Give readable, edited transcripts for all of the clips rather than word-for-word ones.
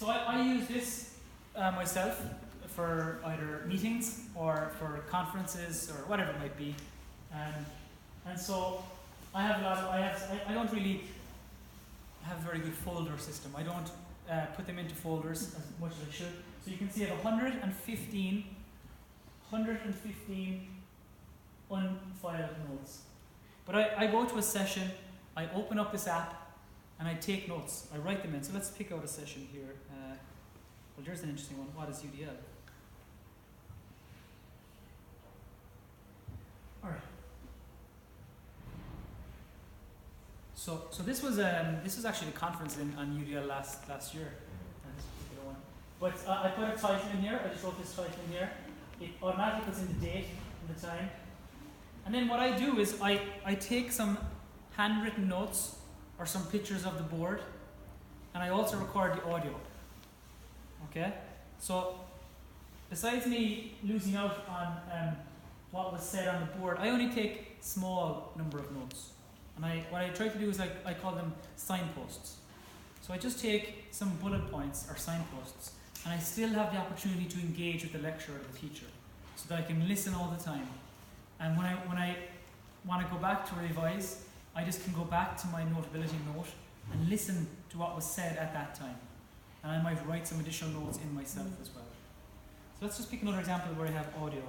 So I use this myself for either meetings or for conferences or whatever it might be. And so I have a lot of, I don't really have a very good folder system. I don't put them into folders as much as I should. So you can see I have 115 unfiled notes. But I go to a session, I open up this app, and I take notes. I write them in. So let's pick out a session here. Well, there's an interesting one. What is UDL? All right. So this was actually the conference on UDL last year. This particular one. But I put a title in here. I just wrote this title in here. It automatically puts in the date and the time. And then what I do is I take some handwritten notes or some pictures of the board, and I also record the audio. Okay? So besides me losing out on what was said on the board, I only take small number of notes. And what I try to do is I call them signposts. So I just take some bullet points or signposts, and I still have the opportunity to engage with the lecturer or the teacher, so that I can listen all the time. And when I want to go back to revise, I just can go back to my Notability note and listen to what was said at that time. And I might write some additional notes in myself as well. So let's just pick another example where I have audio.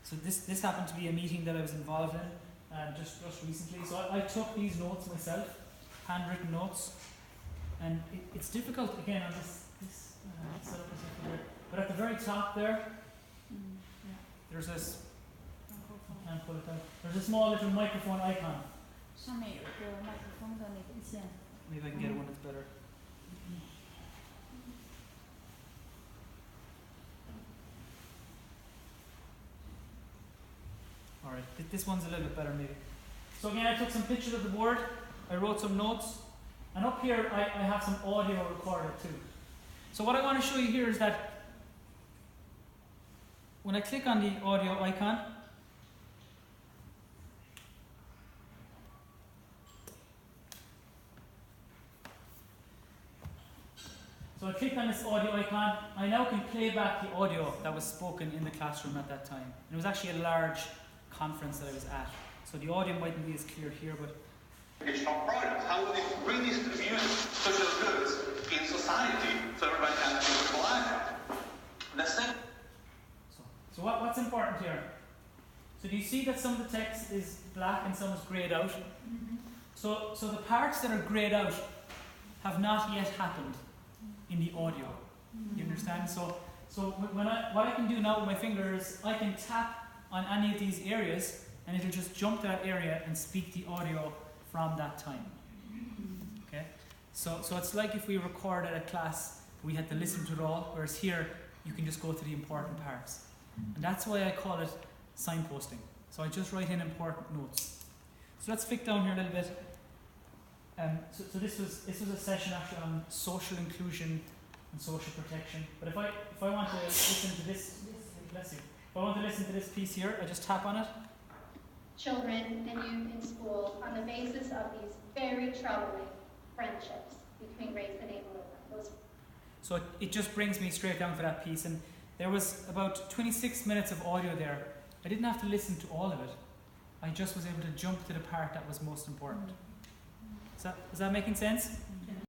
So this happened to be a meeting that I was involved in just recently. So I took these notes myself, handwritten notes, and it's difficult again on this setup here. But at the very top there, there's this. I can't pull it down. There's a small little microphone icon. Maybe I can get one that's better. Alright, this one's a little bit better maybe. So again, I took some pictures of the board, I wrote some notes, and up here I have some audio recorded too. So what I want to show you here is that when I click on the audio icon, so I click on this audio icon, I now can play back the audio that was spoken in the classroom at that time. And it was actually a large conference that I was at. So the audio mightn't be as clear here, but educational products. How will they bring these to use social goods in society so everybody can apply it? That's it. So what's important here? So do you see that some of the text is black and some is grayed out? So the parts that are grayed out have not yet happened in the audio. You understand? So what I can do now with my finger is I can tap on any of these areas, and it'll just jump to that area and speak the audio from that time. Okay? So it's like if we recorded a class, we had to listen to it all, whereas here you can just go to the important parts. And that's why I call it signposting. So I just write in important notes. So let's flick down here a little bit. So this was a session actually on social inclusion and social protection. But if I want to listen to this, bless you. If I want to listen to this piece here, I just tap on it. Children and youth in school on the basis of these very troubling friendships between race and ableism. So it just brings me straight down for that piece, and there was about 26 minutes of audio there. I didn't have to listen to all of it. I just was able to jump to the part that was most important. Is that making sense?